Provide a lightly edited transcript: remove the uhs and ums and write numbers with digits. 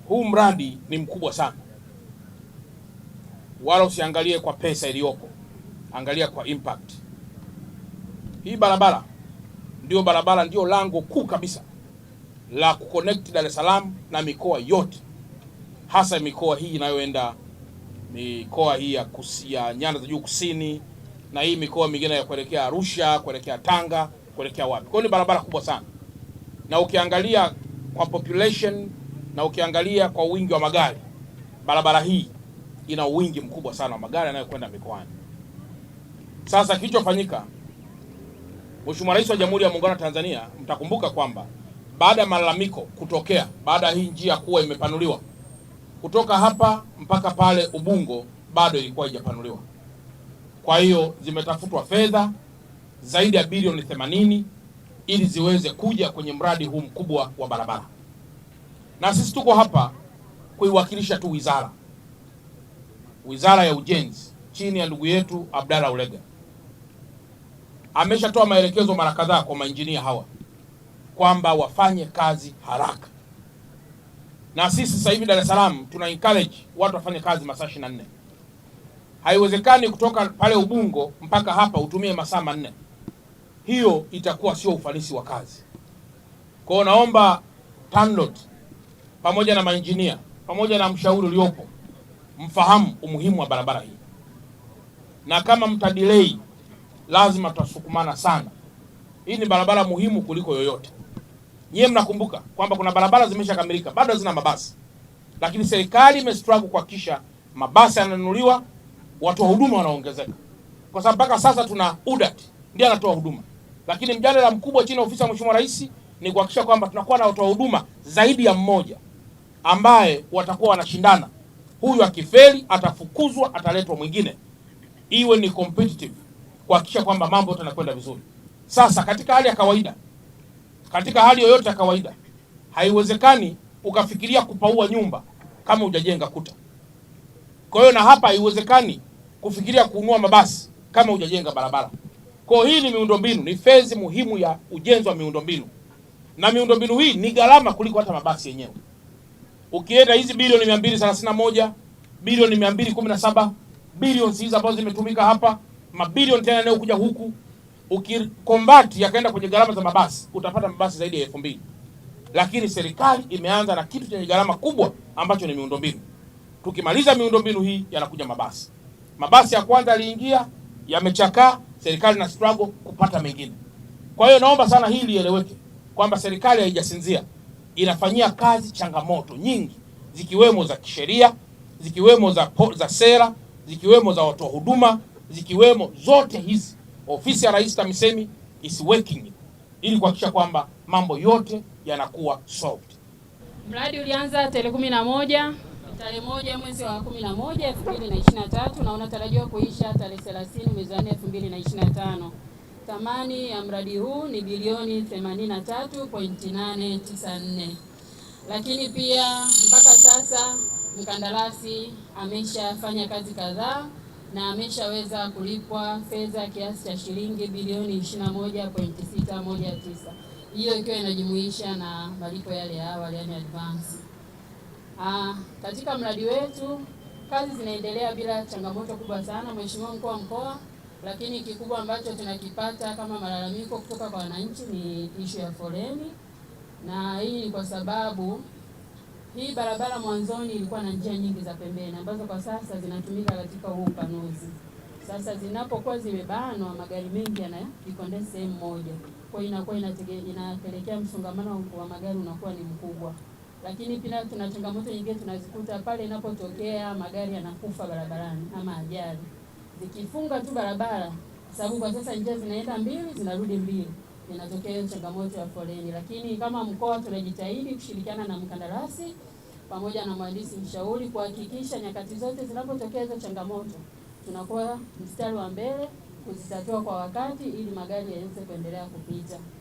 huu mradi ni mkubwa sana, wala usiangalie kwa pesa iliyopo, angalia kwa impact. Hii barabara ndio lango kuu kabisa la kuconnect Dar es Salaam na mikoa yote, hasa mikoa hii inayoenda mikoa hii ya nyanda za juu kusini, na hii mikoa mingine ya kuelekea Arusha, kuelekea Tanga, kuelekea wapi. Kwa hiyo ni barabara kubwa sana, na ukiangalia kwa population na ukiangalia kwa wingi wa magari, barabara hii ina wingi mkubwa sana wa magari yanayokwenda mikoani. Sasa kilichofanyika, Mheshimiwa Rais wa Jamhuri ya Muungano wa Tanzania, mtakumbuka kwamba baada ya malalamiko kutokea, baada ya hii njia kuwa imepanuliwa kutoka hapa mpaka pale Ubungo, bado ilikuwa haijapanuliwa. Kwa hiyo zimetafutwa fedha zaidi ya bilioni 80 ili ziweze kuja kwenye mradi huu mkubwa wa barabara, na sisi tuko hapa kuiwakilisha tu Wizara ya Ujenzi chini ya ndugu yetu Abdalla Ulega. Ameshatoa maelekezo mara kadhaa kwa mainjinia hawa kwamba wafanye kazi haraka, na sisi sasa hivi Dar es Salaam tuna encourage watu wafanye kazi masaa 24. Haiwezekani kutoka pale Ubungo mpaka hapa utumie masaa 4. Hiyo itakuwa sio ufanisi wa kazi. Kwa hiyo naomba TANROADS pamoja na mainjinia pamoja na mshauri uliopo mfahamu umuhimu wa barabara hii, na kama mtadelay lazima tutasukumana sana. Hii ni barabara muhimu kuliko yoyote. Nyie mnakumbuka kwamba kuna barabara zimeshakamilika bado hazina mabasi, lakini serikali imestruggle kuhakikisha mabasi yananunuliwa, watu wa huduma wanaongezeka, kwa sababu mpaka sasa tuna UDART ndiye anatoa huduma, lakini mjadala mkubwa chini ya ofisi ya Mheshimiwa Rais ni kuhakikisha kwamba tunakuwa na watu wa huduma zaidi ya mmoja ambaye watakuwa wanashindana. Huyu akifeli atafukuzwa, ataletwa mwingine, iwe ni competitive, kuhakikisha kwamba mambo yanakwenda vizuri. Sasa katika hali ya kawaida, katika hali yoyote ya kawaida, haiwezekani ukafikiria kupaua nyumba kama hujajenga kuta. Kwa hiyo na hapa haiwezekani kufikiria kununua mabasi kama hujajenga barabara. Kwa hiyo hii ni miundombinu, ni fezi muhimu ya ujenzi wa miundombinu, na miundombinu hii ni gharama kuliko hata mabasi yenyewe. Ukienda hizi bilioni 231, bilioni 217, bilioni hizi ambazo zimetumika hapa, mabilioni tena yanayokuja huku, ukikonvert yakaenda kwenye gharama za mabasi, utapata mabasi zaidi ya 2000. Lakini serikali imeanza na kitu chenye gharama kubwa ambacho ni miundombinu. Tukimaliza miundombinu hii yanakuja mabasi. Mabasi ya kwanza yaliingia, yamechakaa, serikali na struggle kupata mengine. Kwa hiyo naomba sana hili lieleweke kwamba serikali haijasinzia, inafanyia kazi changamoto nyingi, zikiwemo za kisheria, zikiwemo za sera, zikiwemo za watu wa huduma, zikiwemo zote hizi. Ofisi ya Rais TAMISEMI is working ili kuhakikisha kwamba mambo yote yanakuwa solved. Mradi ulianza tarehe 11 mwezi wa 11 2023 na unatarajiwa kuisha tarehe 30 mwezi wa 4 2025. Thamani ya mradi huu ni bilioni 83.894. Lakini pia mpaka sasa mkandarasi ameshafanya kazi kadhaa na ameshaweza kulipwa fedha kiasi cha shilingi bilioni 21.619. Hiyo ikiwa inajumuisha na malipo yale ya awali, yani advance. Katika mradi wetu kazi zinaendelea bila changamoto kubwa sana, Mheshimiwa Mkuu wa Mkoa, lakini kikubwa ambacho tunakipata kama malalamiko kutoka kwa wananchi ni issue ya foleni, na hii ni kwa sababu hii barabara mwanzoni ilikuwa na njia nyingi za pembeni ambazo kwa sasa zinatumika katika huu upanuzi. Sasa zinapokuwa zimebanwa, magari mengi yanakikonde sehemu moja, kwa hiyo inakuwa inapelekea msongamano wa magari unakuwa ni mkubwa. Lakini pia tuna changamoto nyingine tunazikuta pale inapotokea magari yanakufa barabarani ama ajali, zikifunga tu barabara, sababu kwa sasa njia zinaenda mbili zinarudi mbili, inatokea changamoto ya foleni. Lakini kama mkoa tunajitahidi kushirikiana na mkandarasi pamoja na mhandisi mshauri kuhakikisha nyakati zote zinapotokea hizo changamoto tunakuwa mstari wa mbele kuzitatua kwa wakati ili magari yaweze kuendelea kupita.